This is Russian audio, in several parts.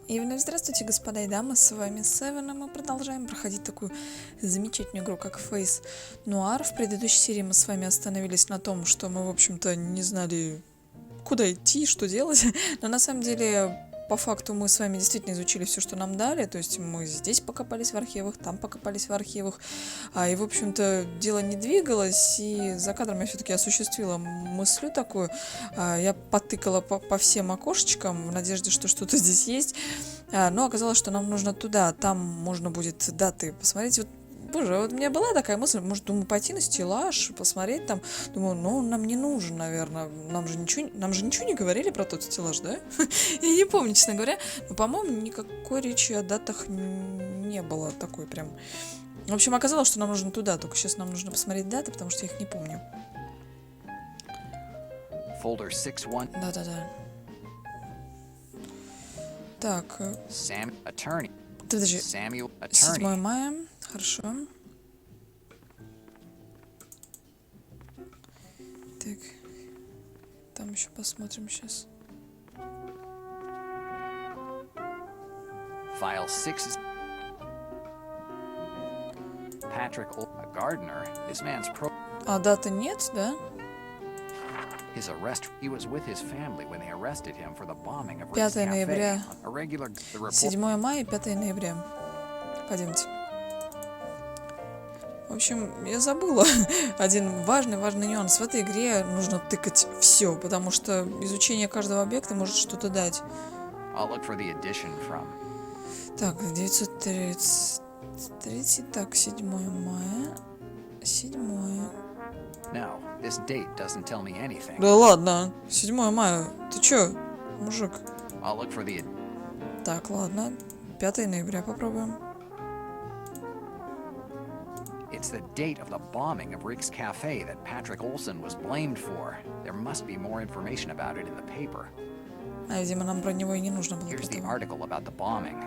И вновь здравствуйте, господа и дамы, с вами Севен, и мы продолжаем проходить такую замечательную игру, как Face Noir. В предыдущей серии мы с вами остановились на том, что мы, в общем-то, не знали, куда идти, что делать, но на самом деле, по факту, мы с вами действительно изучили все, что нам дали, то есть мы здесь покопались в архивах, там покопались в архивах, и, в общем-то, дело не двигалось, и за кадром я все-таки осуществила мысль такую, я потыкала по всем окошечкам в надежде, что что-то здесь есть, но оказалось, что нам нужно туда, там можно будет даты посмотреть. Вот, боже, вот у меня была такая мысль, может, думаю, пойти на стеллаж, посмотреть там. Думаю, ну, нам не нужен, наверное. Нам же ничего не говорили про тот стеллаж, да? Я не помню, честно говоря. Но, по-моему, никакой речи о датах не было такой прям. В общем, оказалось, что нам нужно туда. Только сейчас нам нужно посмотреть даты, потому что я их не помню. Да-да-да. Так. Подожди. 7 мая. Хорошо. Так. Там еще посмотрим сейчас. File 6 is Patrick Gardner. This man's pro. А даты нет, да? His arrest. He was with his family when they arrested him for the bombing of 5 ноября. A regular. 7 мая и 5 ноября. Пойдемте. В общем, я забыла один важный нюанс. В этой игре нужно тыкать все, потому что изучение каждого объекта может что-то дать. I'll look for the addition from. Так, 930. Так, 7 мая. 7. No, this date doesn't tell me anything. Да ладно, 7 мая. Ты чё, мужик? I'll look for the. Так, ладно. 5 ноября попробуем. It's the date of the bombing of Rick's Cafe that Patrick Olson was blamed for. There must be more information about it in the paper. Видимо, нам про него и не нужно было. Here's the article about the bombing.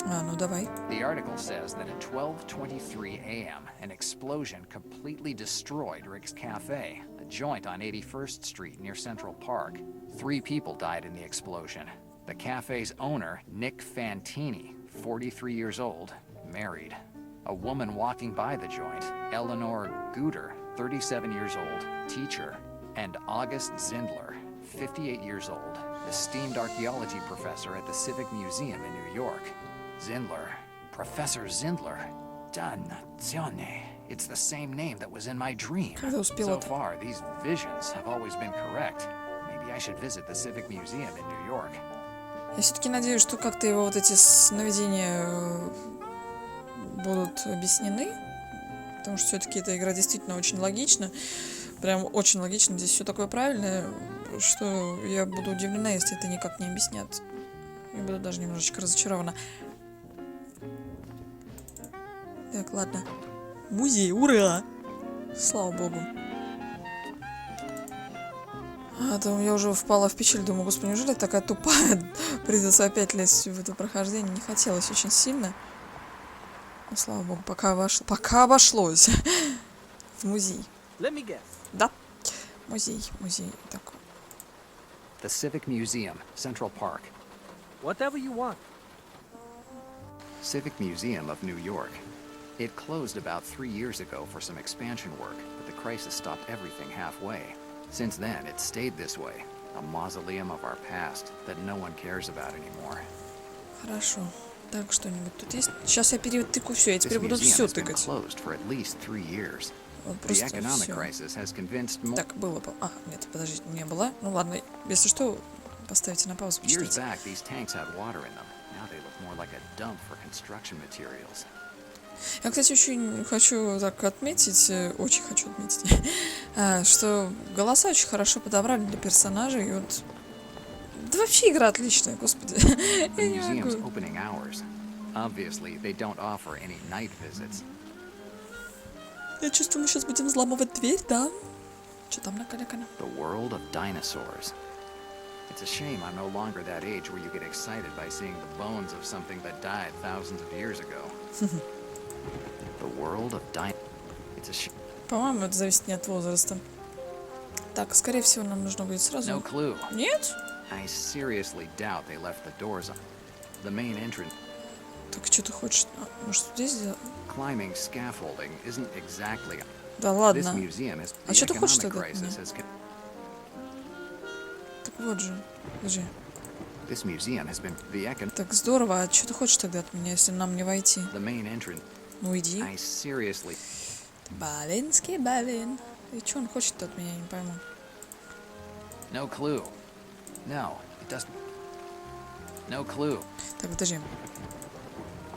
Ну давай. The article says that at 12:23 a.m., an explosion completely destroyed Rick's Cafe, a joint on 81st Street near Central Park. 3 people died in the explosion. The cafe's owner, Nick Fantini, 43 years old, married. A woman walking by the joint, Eleanor Guder, 37 years old, teacher, and August Zindler, 58 years old, esteemed archaeology professor at the Civic Museum in New York. Zindler, Professor Zindler, Danzione. It's the same name that was in my dream. So far, these visions have always been correct. Maybe I should visit the Civic Museum in New York. Я все-таки надеюсь, что как-то его вот эти сновидения будут объяснены, потому что все-таки эта игра действительно очень логична, прям очень логично, здесь все такое правильное, что я буду удивлена, если это никак не объяснят. Я буду даже немножечко разочарована. Так, ладно. Музей, ура! Слава богу. Там я уже впала в печаль, думаю, господи, неужели такая тупая? Придется опять лезть в это прохождение, не хотелось очень сильно. Ну, слава богу, пока обошлось. В музей. Да. Музей. Так. The Civic Museum, Central Park. Whatever you want. Civic Museum of New York. It closed about 3 years ago for some expansion work, but the crisis stopped everything halfway. Since then, it stayed this way, a mausoleum of our past that no one cares about anymore. Хорошо. Так, что-нибудь тут есть? Сейчас я перетыку все, я теперь буду все тыкать. Просто все. Так, было. Нет, подождите, не было. Ну ладно, если что, поставите на паузу, почитайте. Я, кстати, очень хочу так отметить, что голоса очень хорошо подобрали для персонажей. И вот... Да вообще игра отличная, господи. Я не могу. Я чувствую, мы сейчас будем взламывать дверь, да? Что там накалякано? It's a shame I'm no longer that age where you get excited by seeing the bones of something that died thousands of years ago. The world of It's a shame. По-моему, это зависит не от возраста. Так, скорее всего, нам нужно будет сразу... No clue. Нет? I seriously doubt they left the doors on. The main entrance. Так, что ты хочешь? Может, здесь сделать? Climbing scaffolding isn't exactly. Да This ладно. museum is. А The что ты хочешь economic тогда от crisis меня? has. Так вот же. Подожди. This museum has been the Так здорово, а что ты хочешь тогда от меня, если нам не войти? main entrance. Ну иди. I seriously. Балинский балин. И что он хочет от меня, я не пойму. No clue. No, it doesn't. No clue. Так, подожди.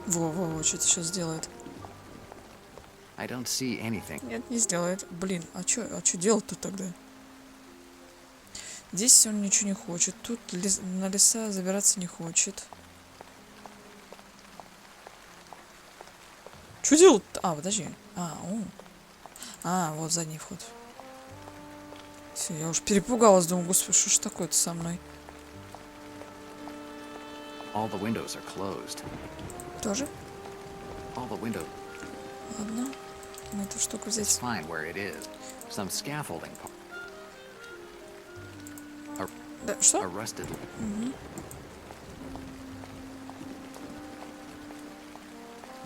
Во-во-во, что-то сейчас сделает. I don't see anything. Нет, не сделает. Блин, а что делать-то тогда? Здесь он ничего не хочет. Тут на леса забираться не хочет. Что делать-то? А, подожди. Вот задний вход. Все, я уж перепугалась, думаю, господи, что ж такое-то со мной? All the windows are closed. Тоже? All the windows. Ладно. Мы эту штуку It's взять. fine where it is. Some scaffolding. Да, что? A rusted.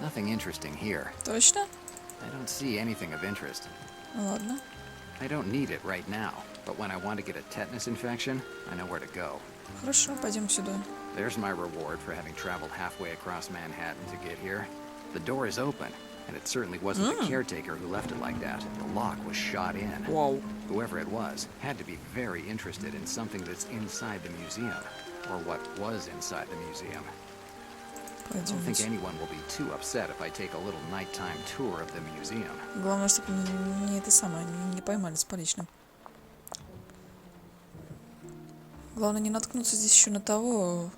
Nothing interesting here. Точно? I don't see anything of interest. Ну ладно. I don't need it right now, but when I want to get a tetanus infection, I know where to go. Хорошо, пойдем сюда. There's my reward for having traveled halfway across Manhattan to get here. The door is open, and it certainly wasn't the caretaker who left it like that. The lock was shot in. Вау. Whoever it was had to be very interested in something that's inside the museum, or what was inside the museum. I don't think Пойдемте. anyone will be too upset if I take a little nighttime tour of the museum. Главное, чтобы не это самое, не поймали с поличным. Главное, не наткнуться здесь еще на того.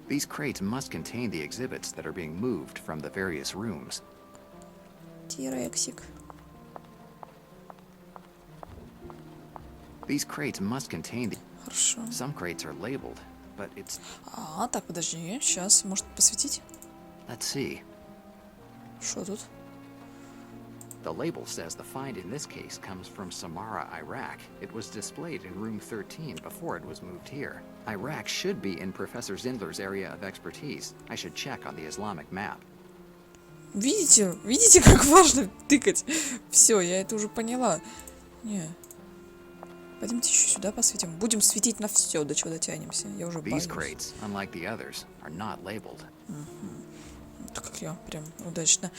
These crates must contain the exhibits that are being moved from the various rooms. Тирексик. These crates must contain the... Хорошо. Some crates are labeled, but it's... Так, подожди. Сейчас, может, посветить? Let's see. Что тут? The label says the find in this case comes from Samara, Iraq. It was displayed in room 13 before it was moved here. Iraq should be in Professor Zindler's area of expertise. I should check on the Islamic map. Видите? Видите, как важно тыкать? Все, я это уже поняла. Не. Пойдемте еще сюда посветим. Будем светить на все, до чего дотянемся. Я уже боюсь. These crates, unlike the others, are not labeled. Так как я прям удачно.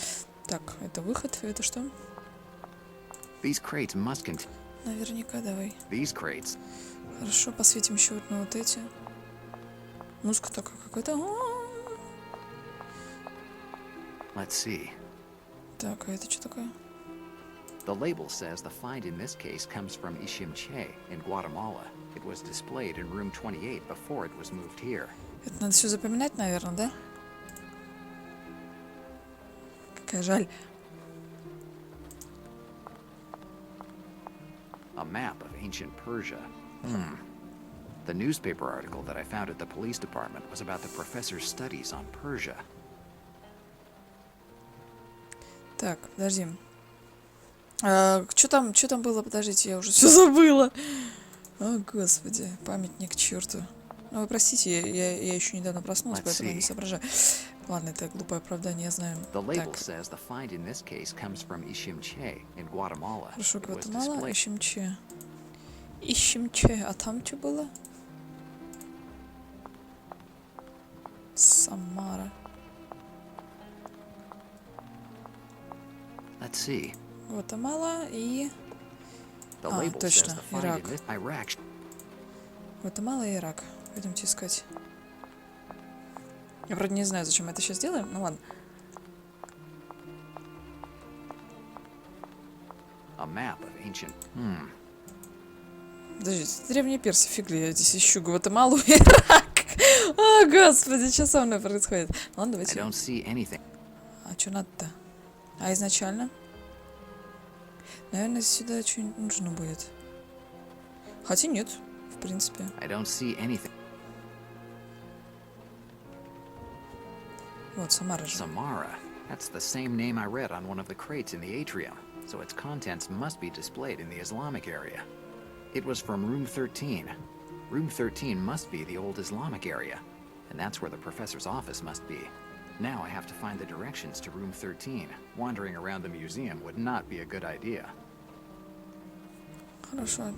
Так, это выход, это что? These crates must contain... Наверняка, давай. These crates... Хорошо, посветим еще вот на вот эти. Музыка такая какая-то. Let's see. Так, а это что такое? The label says the find in this case comes from Ishimche in Guatemala. It was displayed in room 28 before it was moved here. Это надо все запоминать, наверное, да? Какая жаль. A map of ancient Persia. The newspaper article that I found at the police department was about the professor's studies on Persia. Так, подожди. Что там было? Подождите, я уже все забыла. О, господи, памятник черту. Ну, вы простите, я еще недавно проснулась, Let's поэтому я не see. соображаю. Ладно, это глупое оправдание, я знаю. The label Так, says the find in this case comes from Ishimche in Guatemala. хорошо, It was Гватемала, displayed... ищем че. Ищем че. А там что было? Самара. Let's see. Гватемала и... The Ah, label says точно, the find Ирак. in this... Iraq... Гватемала и Ирак. Пойдемте искать. Я вроде не знаю, зачем мы это сейчас делаем. Ну ладно. A map of ancient... Подождите, древняя Персия, фиг ли я здесь ищу Гватемалу и Ирак. О, господи, что со мной происходит? Ладно, I давайте. don't see anything. А что надо-то? А изначально? Наверное, сюда что-нибудь нужно будет. Хотя нет, в принципе. I don't see anything. Вот, Самара же. Samara. That's the same name I read on one of the crates in the atrium, so its contents must be displayed in the Islamic area. It was from room 13. Room 13 must be the old Islamic area, and that's where the professor's office must be. Now I have to find the directions to room 13. Wandering around the museum would not be a good idea. Хорошо.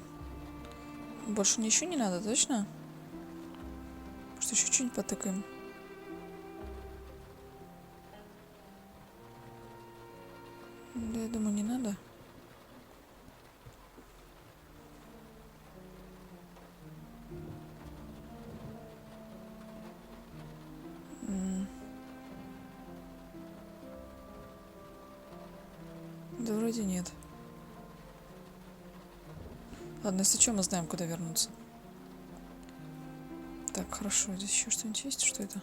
Больше ничего не надо, точно? Может, еще что-нибудь потыкаем? Да, я думаю, не надо. Да вроде нет. Ладно, если что, мы знаем, куда вернуться. Так, хорошо. Здесь еще что-нибудь есть? Что это?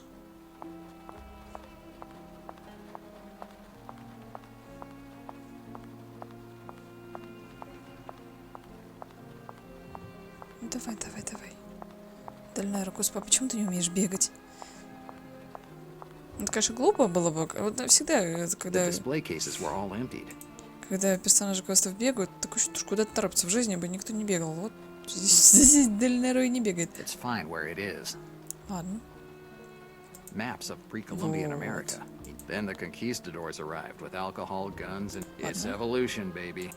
Давай, давай, давай. Дель Неро, господи, почему ты не умеешь бегать? Это, конечно, глупо было бы. Вот всегда, когда персонажи квестов бегают, такое чувство, что куда-то торопятся. В жизни бы никто не бегал. Вот здесь Дель Неро и не бегает. Ладно. Maps of pre-Columbian America. Then the conquistadors arrived with alcohol, guns, and it's evolution, baby.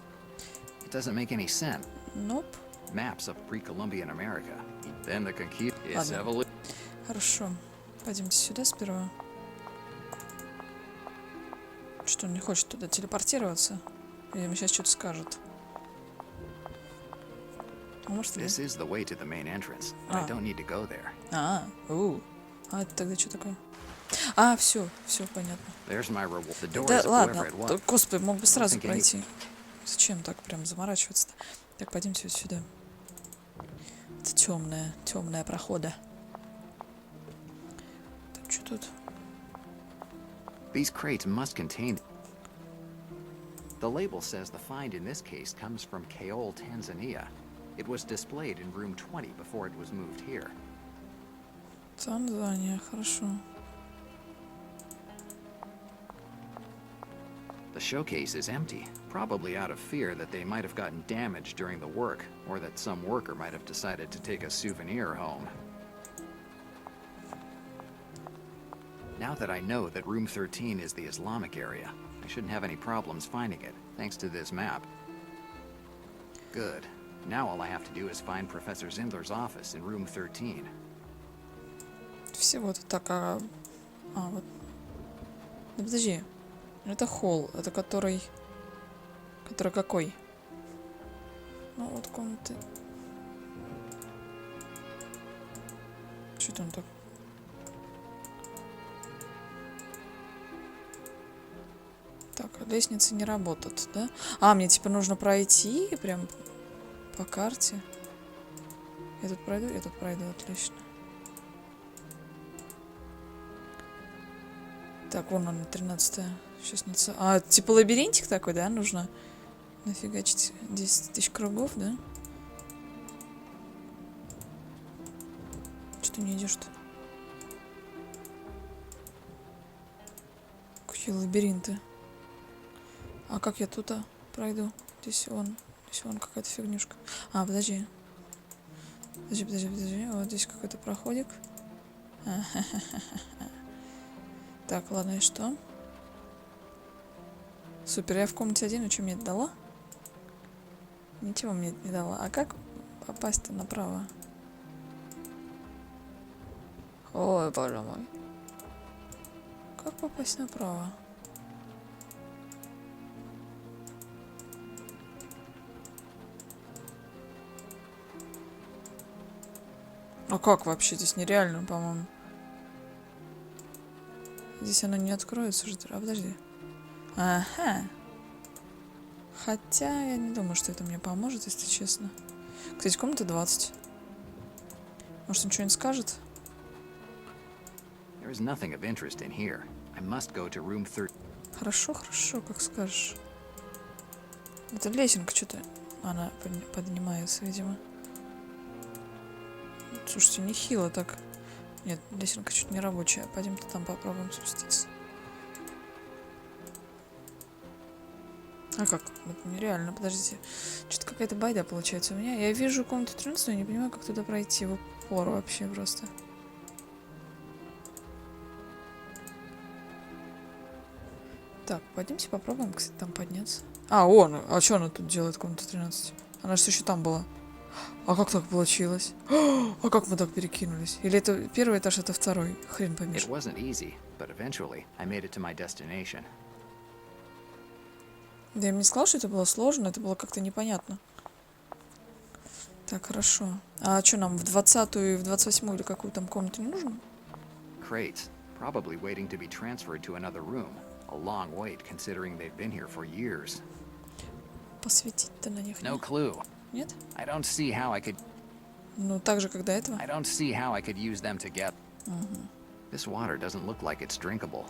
It doesn't make any sense. Nope. Maps of pre-Columbian America. Then the conquistadors. It's evolution. Хорошо. Пойдемте сюда сперва. Что, он не хочет туда телепортироваться? Видимо, сейчас что-то скажет. А может, This is the way to the main entrance. I don't need to go there. А это тогда что такое? Все понятно. There's my reward. The door Да is ладно, whoever it was. господи, мог бы сразу пройти. Зачем так прям заморачиваться-то? Так, пойдемте вот сюда. Это темная прохода. Так, что тут? These crates must contain. The label says the find in this case comes from Kaole, Tanzania. It was displayed in room 20 before it was moved here. Танзания, хорошо. The showcase is empty, probably out of fear that they might have gotten damaged during the work, or that some worker might have decided to take a souvenir home. Now that I know that room 13 is the Islamic area, I shouldn't have any problems finding it, thanks to this map. Good. Now all I have to do is find Professor Zindler's office in room 13. Всего-то так, вот. Да подожди. Это холл. Это который... Который какой? Ну, вот комнаты. Что-то он так... Так, лестницы не работают, да? Мне типа нужно пройти прям по карте. Я тут пройду, отлично. Так, вон она, 13-я. Сейчас не... типа лабиринтик такой, да, нужно нафигачить 10 тысяч кругов, да? Что ты не идешь-то? Какие лабиринты? А как я тут пройду? Здесь вон какая-то фигнюшка. Подожди. Подожди. Вот здесь какой-то проходик. Так, ладно, и что? Супер, я в комнате 1, что мне это дало? Ничего мне это не дало. А как попасть-то направо? Ой, боже мой. Как попасть направо? А как вообще? Здесь нереально, по-моему. Здесь оно не откроется же. Подожди. Ага. Хотя я не думаю, что это мне поможет, если честно. Кстати, комната 20. Может, он что-нибудь скажет? Хорошо, как скажешь. Это лесенка что-то. Она поднимается, видимо. Слушайте, нехило так. Нет, лесенка чуть не рабочая. Пойдемте там попробуем спуститься. А как? Это нереально, подождите. Что-то какая-то байда получается у меня. Я вижу комнату 13, но я не понимаю, как туда пройти в упор вообще просто. Так, пойдемте попробуем, кстати, там подняться. А что она тут делает, комната 13? Она же еще там была. А как так получилось? А как мы так перекинулись? Или это первый этаж, это второй? Хрен пойми. It wasn't easy, but eventually I made it to my destination. Да я им не сказала, что это было сложно, это было как-то непонятно. Так, хорошо. А что нам, в 20-ю и в 28-ю или какую там комнату не нужно? Crates, probably waiting to be transferred to another room. A long wait, considering they've been here for years. Посветить-то на них No нет? clue. Нет? I don't see how I could. Ну, так же, как до этого. I don't see how I could use them together. This water doesn't look like it's drinkable.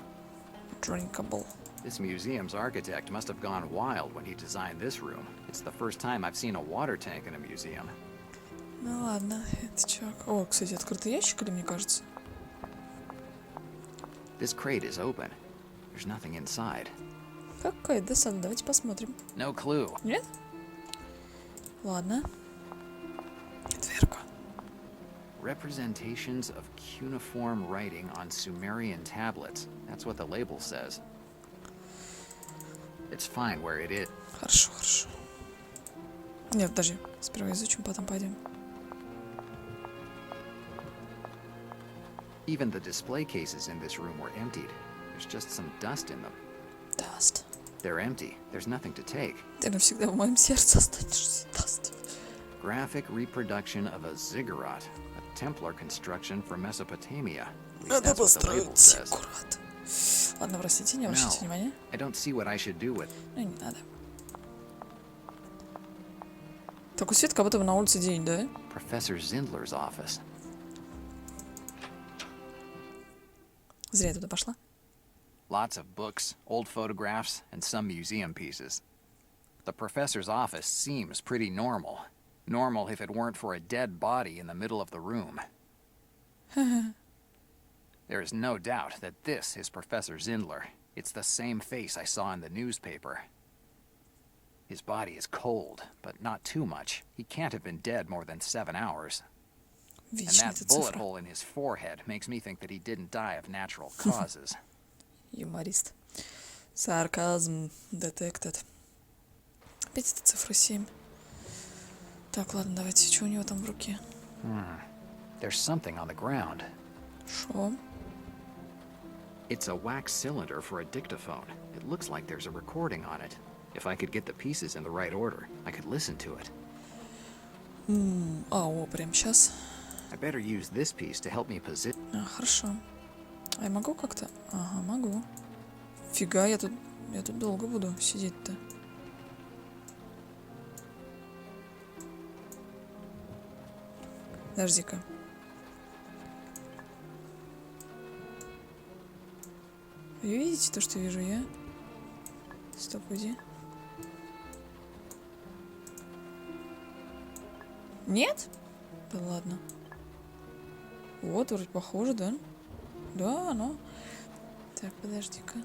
Drinkable. This museum's architect must have gone wild when he designed this room. It's the first time I've seen a water tank in a museum. Ну ладно, это чувак. О, кстати, открытый ящик, или мне кажется? This crate is open. There's nothing inside. Какая досада, давайте посмотрим. No clue. Нет? Ладно. Дверка. Representations of cuneiform writing on Sumerian tablets. That's what the label says. It's fine where it is. Хорошо, хорошо. Нет, подожди. Сперва изучим, потом пойдем. Even the display cases in this room were emptied. There's just some dust in them. Даст. They're empty. There's nothing to take. Ты навсегда в моем сердце останешься. Даст. Graphic reproduction of a ziggurat, a Templar construction from Mesopotamia. At least Надо that's what the label построить says. аккурат. Ладно, простите, не обращайте внимания. I don't see what I should do with. Ну, не надо. Такой свет, как будто бы на улице день, да? Professor Zindler's office. Зря я туда пошла. Lots of books, old photographs, and some museum pieces. The professor's office seems pretty normal. Normal if it weren't for a dead body in the middle of the room. There is no doubt that this is Professor Zindler. It's the same face I saw in the newspaper. His body is cold, but not too much. He can't have been dead more than 7 hours. And Вечная that эта bullet цифра. hole in his forehead makes me think that he didn't die of natural causes. Юморист. Сарказм detected. Опять эта цифра 7. Так, ладно, давайте. Что у него там в руке? There's something on the ground. Шо? It's a wax cylinder for a dictaphone. It looks like there's a recording on it. If I could get the pieces in the right order, I could listen to it. Прям сейчас. I better use this piece to help me position. Хорошо. А я могу как-то? Ага, могу. Фига, я тут долго буду сидеть-то. Подожди-ка. Вы видите то, что вижу я? Стоп, уйди. Нет? Да ладно. Вот, вроде похоже, да? Да, оно. Так, подожди-ка.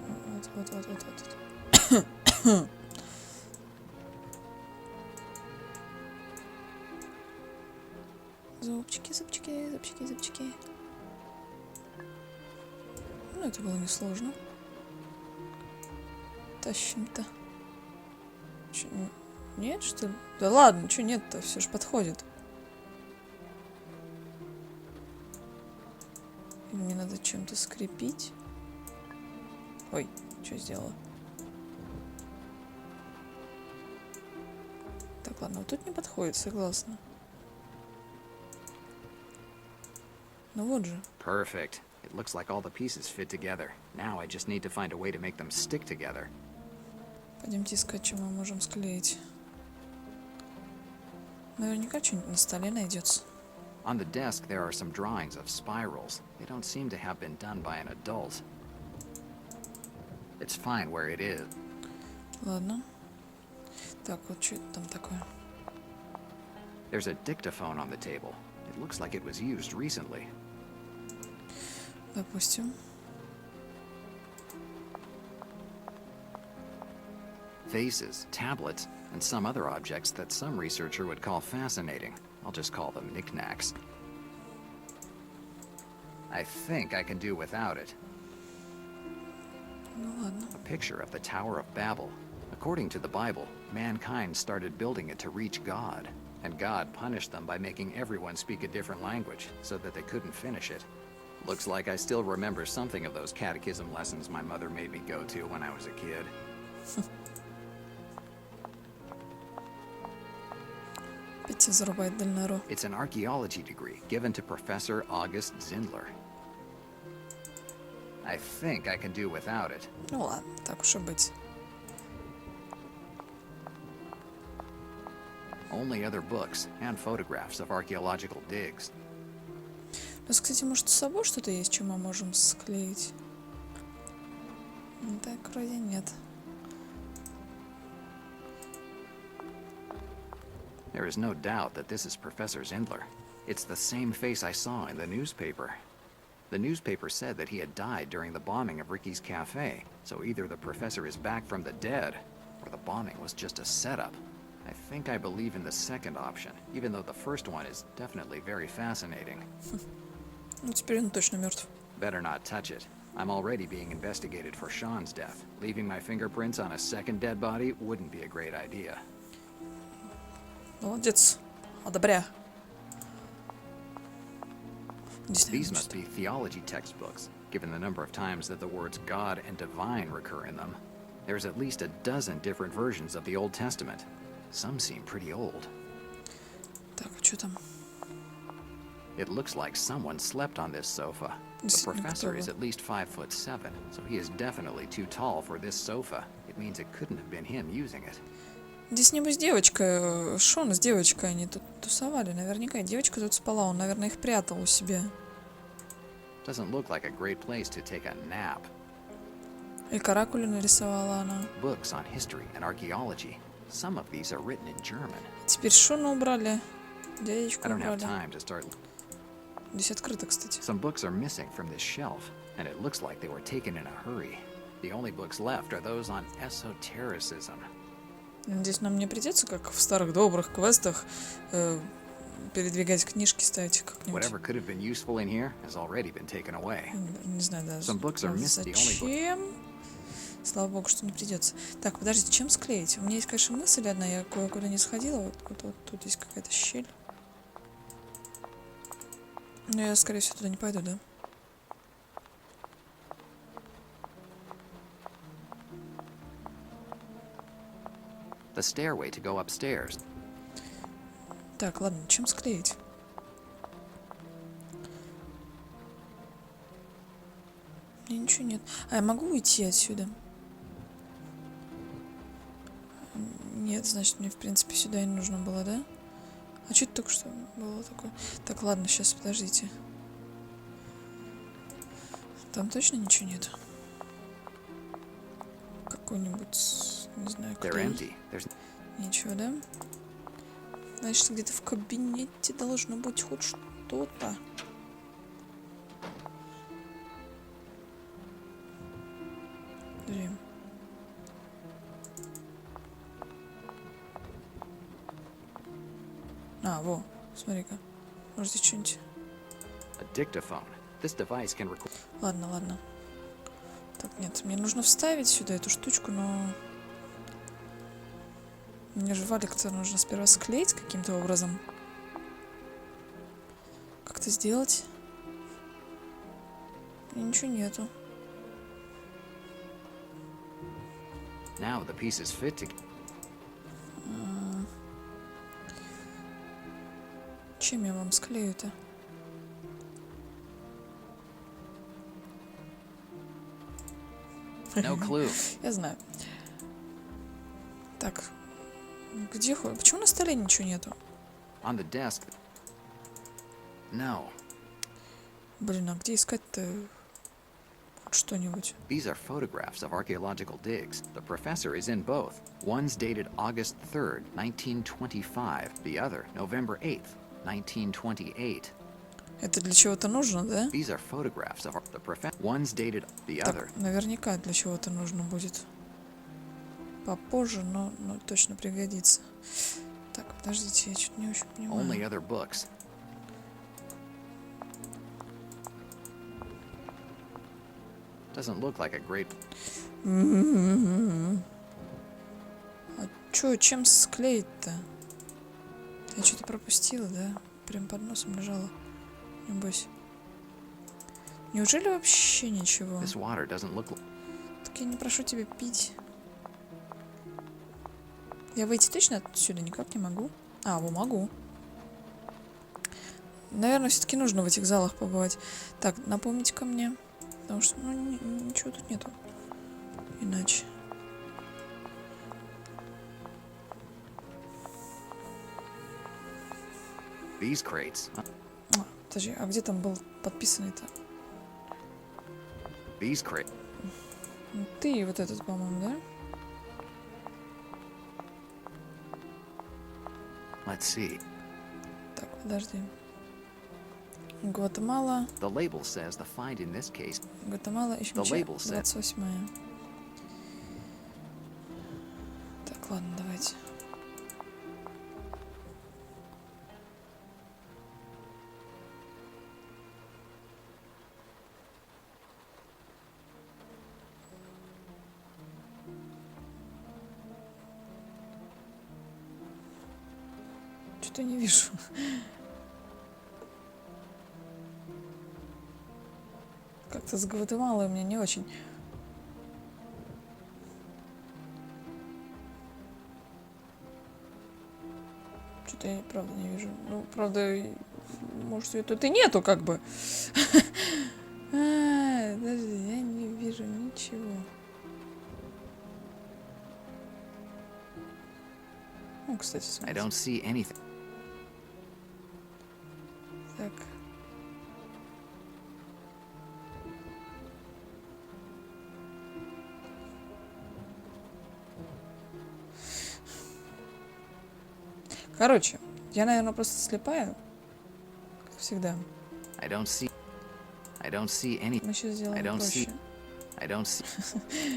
Вот. Зубчики. Ну, это было несложно. Тащим-то. Нет, что ли? Да ладно, что нет-то? Все же подходит. Или мне надо чем-то скрепить? Ой, что сделала? Так, ладно, вот тут не подходит, согласна. Ну вот же. Perfect. It looks like all the pieces fit together. Now I just need to find a way to make them stick together. Пойдемте искать, что мы можем склеить. Наверняка что-нибудь на столе найдется. On the desk, there are some drawings of spirals. They don't seem to have been done by an adult. It's fine where it is. Ладно. Так, вот что это там такое? There's a dictaphone on the table. It looks like it was used recently. Допустим. Vases, tablets, and some other objects that some researcher would call fascinating. I'll just call them knickknacks. I think I can do without it. Ну ладно. A picture of the Tower of Babel. According to the Bible, mankind started building it to reach God, and God punished them by making everyone speak a different language so that they couldn't finish it. Looks like I still remember something of those catechism lessons my mother made me go to when I was a kid. Опять зарубает Дель Неро. It's an archaeology degree given to Professor August Zindler. I think I can do without it. Ну ладно, так уж и быть. Only other books and photographs of archaeological digs. У нас, кстати, может, с собой что-то есть, чем мы можем склеить? Так, вроде нет. There is no doubt that this is Professor Zindler. It's the same face I saw in the newspaper. The newspaper said that he had died during the bombing of Ricky's cafe, so either the professor is back from the dead, or the bombing was just a setup. I think I believe in the second option, even though the first one is definitely very fascinating. Ну, теперь он точно мертв. Better not touch it. I'm already being investigated for Sean's death. Leaving my fingerprints on a second dead body wouldn't be a great idea. Молодец. Одобряю. These must be theology textbooks, given the number of times that the words God and divine recur in them. There's at least a dozen different versions of the Old Testament. Some seem pretty old. Так, что там? It looks like someone slept on this sofa. The professor is at least 5'7", so he is definitely too tall for this sofa. It means it couldn't have been him using it. Здесь, небось, девочка. Шон с девочкой они тут тусовали. Наверняка девочка тут спала. Он, наверное, их прятал у себя. Doesn't look like a great place to take a nap. И каракули нарисовала она. Books on history and archaeology. Some of these are written in German. Теперь Шона убрали. I Дядечку don't have убрали. time to start. Здесь открыто, кстати. Some books are missing from this shelf, and it looks like they were taken in a hurry. The only books left are those on esotericism. Надеюсь, нам не придется, как в старых добрых квестах, передвигать книжки, ставить как-нибудь. Whatever could have been useful in here has already been taken away. Не знаю даже. Some books are missed. The only book. Зачем? Слава богу, что не придется. Так, подождите, чем склеить? У меня есть, конечно, мысль одна, я кое-куда не сходила. Вот тут есть какая-то щель. Но я, скорее всего, туда не пойду, да? The stairway to go upstairs. Так, ладно, чем склеить? У меня ничего нет. А я могу уйти отсюда? Нет, значит, мне, в принципе, сюда и не нужно было, да? А что это только что было такое? Так, ладно, сейчас, подождите. Там точно ничего нет? Какой-нибудь, не знаю, They're клей? empty. There's Ничего, да? Значит, где-то в кабинете должно быть хоть что-то. Подожди. А, во, смотри-ка. Может, здесь что-нибудь... a dictaphone. This device can record. Ладно, ладно. Так, нет, мне нужно вставить сюда эту штучку, но... Мне же валик-то нужно сперва склеить каким-то образом. Как это сделать? И ничего нету. Now the pieces fit together. Чем я вам склею-то? No clue. Я знаю. Так. Где... Почему на столе ничего нету? On the desk. No. Блин, а где искать-то хоть что-нибудь? These are photographs of archaeological digs. The professor is in both. One's dated August 3rd, 1925. The other, November 8th, 1928. Это для чего-то нужно, да? These are photographs of the one's dated the other. Так, наверняка для чего-то нужно будет. Попозже, но точно пригодится. Так, подождите, я что-то не очень понимаю. Only other books. Doesn't look like a great. А чё, чем склеить-то? Я что-то пропустила, да? Прям под носом лежала. Небось. Неужели вообще ничего? This water doesn't look. Так я не прошу тебя пить. Я выйти точно отсюда никак не могу. А, могу. Наверное, все-таки нужно в этих залах побывать. Так, напомните-ка мне. Потому что, ничего тут нету. Иначе. These crates. Подожди, а где там был подписанный-то? These crates. Ты и вот этот, по-моему, да? Let's see. Так, подожди. Гватемала. The label says the find in this case. Гватемала, ищем The label said. 28-я. Так, ладно, давайте. Что-то не вижу. Как-то с Гватемалой у меня не очень. Что-то я правда не вижу. Ну, правда, может, ее тут и нету, как бы. Подожди, я не вижу ничего. Ну, кстати, I смотрите. don't see anything. Так. Короче, я, наверное, просто слепая, как всегда. I don't see any. Мы сейчас I сделаем don't проще. see. I don't see.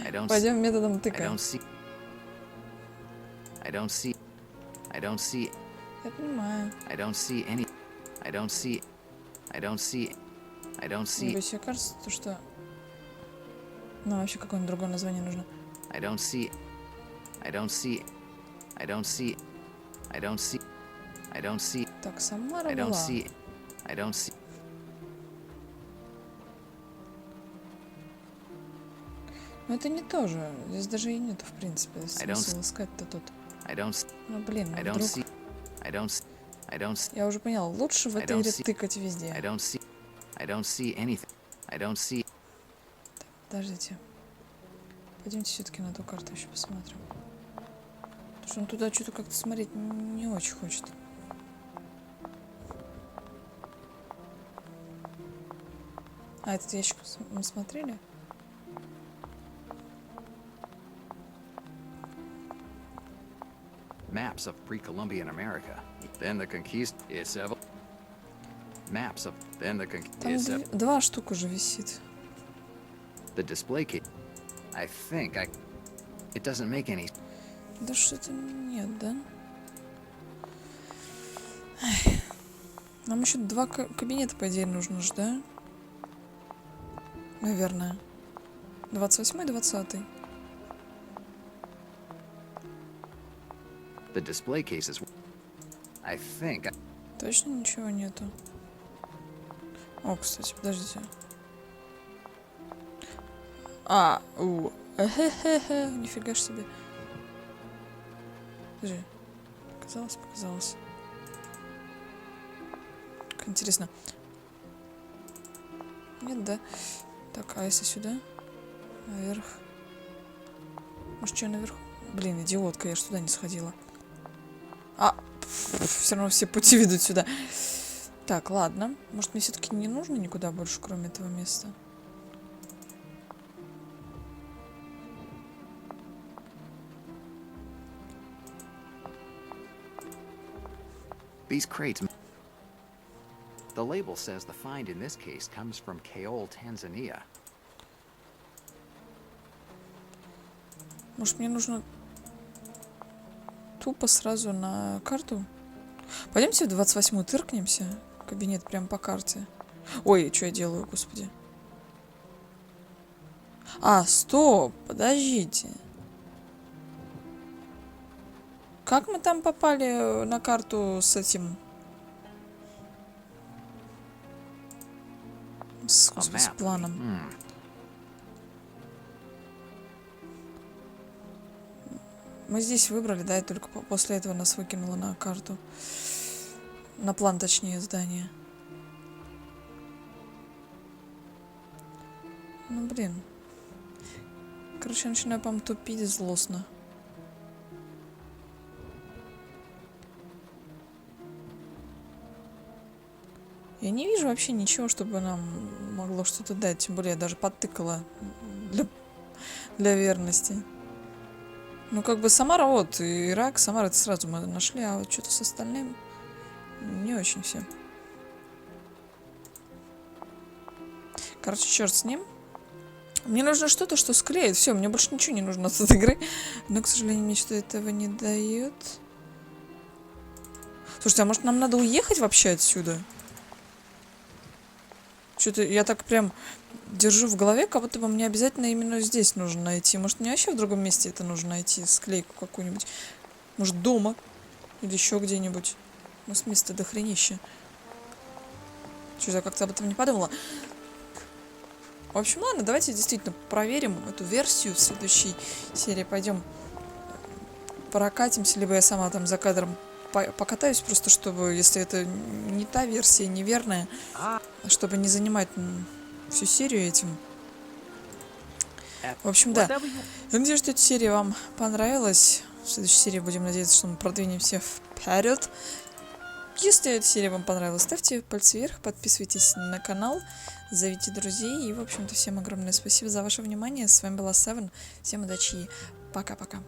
I don't see. Пойдем методом I тыка. don't see. I don't see. I don't see. Я понимаю. I don't see any. I don't see. I don't see. I don't see. Мне себе кажется, то, что... Ну, вообще, какое-нибудь другое название нужно. I don't see. I don't see. I don't see. I don't see. I don't see. Так, Самара I don't была. see. I don't see. Но это не то же. Здесь даже и нету, в принципе. I don't Смысл искать-то тут. I don't see. Ну, блин, ну I don't вдруг... see. I don't see. I don't see. Я уже понял, лучше в I этой don't игре see. тыкать везде. I don't see. I don't see anything. I don't see. Подождите. Пойдемте все-таки на ту карту еще посмотрим. Потому что он туда что-то как-то смотреть не очень хочет. А, этот ящик мы смотрели? Maps of pre-Columbian America. Then the conquist is maps of then the Там conquist. два штук уже висит. The display case. I think I. It doesn't make any. Да что-то нет, да? Ай. Нам еще два кабинета, по идее, нужно же, да? Наверное. 28-й, 20-й. The display cases. I think. Точно ничего нету. О, кстати, подождите. Эхе-хе-хе, нифига ж себе. Подожди. Показалось. Как интересно. Нет, да? Так, а если сюда? Наверх. Может, что наверху? Блин, идиотка, я ж туда не сходила. Все равно все пути ведут сюда. Так, ладно. Может, мне все-таки не нужно никуда больше, кроме этого места? These crates. The The label says the find in this case comes from Kaol, Tanzania. Может, мне нужно тупо сразу на карту? Пойдемте в 28-ю тыркнемся. Кабинет прям по карте. Ой, что я делаю, господи. А, стоп, подождите. Как мы там попали на карту с этим? Господи, с планом. Мы здесь выбрали, да, и только после этого нас выкинуло на карту. На план, точнее, здания. Ну, блин. Короче, я начинаю, по-моему, тупить злостно. Я не вижу вообще ничего, чтобы нам могло что-то дать. Тем более я даже подтыкала для верности. Ну, как бы Самара, вот, и Ирак, Самара, это сразу мы нашли, а вот что-то с остальным не очень все. Короче, черт с ним. Мне нужно что-то, что склеит. Все, мне больше ничего не нужно от этой игры. Но, к сожалению, мне что-то этого не дает. Слушайте, а может нам надо уехать вообще отсюда? Что-то я так прям держу в голове, как будто бы мне обязательно именно здесь нужно найти. Может, мне вообще в другом месте это нужно найти, склейку какую-нибудь. Может, дома? Или еще где-нибудь. У нас места дохренища. Что-то я как-то об этом не подумала. В общем, ладно, давайте действительно проверим эту версию в следующей серии. Пойдем прокатимся, либо я сама там за кадром покатаюсь, просто чтобы, если это не та версия, неверная, чтобы не занимать всю серию этим. В общем, да. Я надеюсь, что эта серия вам понравилась. В следующей серии будем надеяться, что мы продвинемся вперед. Если эта серия вам понравилась, ставьте пальцы вверх, подписывайтесь на канал, зовите друзей. И, в общем-то, всем огромное спасибо за ваше внимание. С вами была Seven. Всем удачи и пока-пока.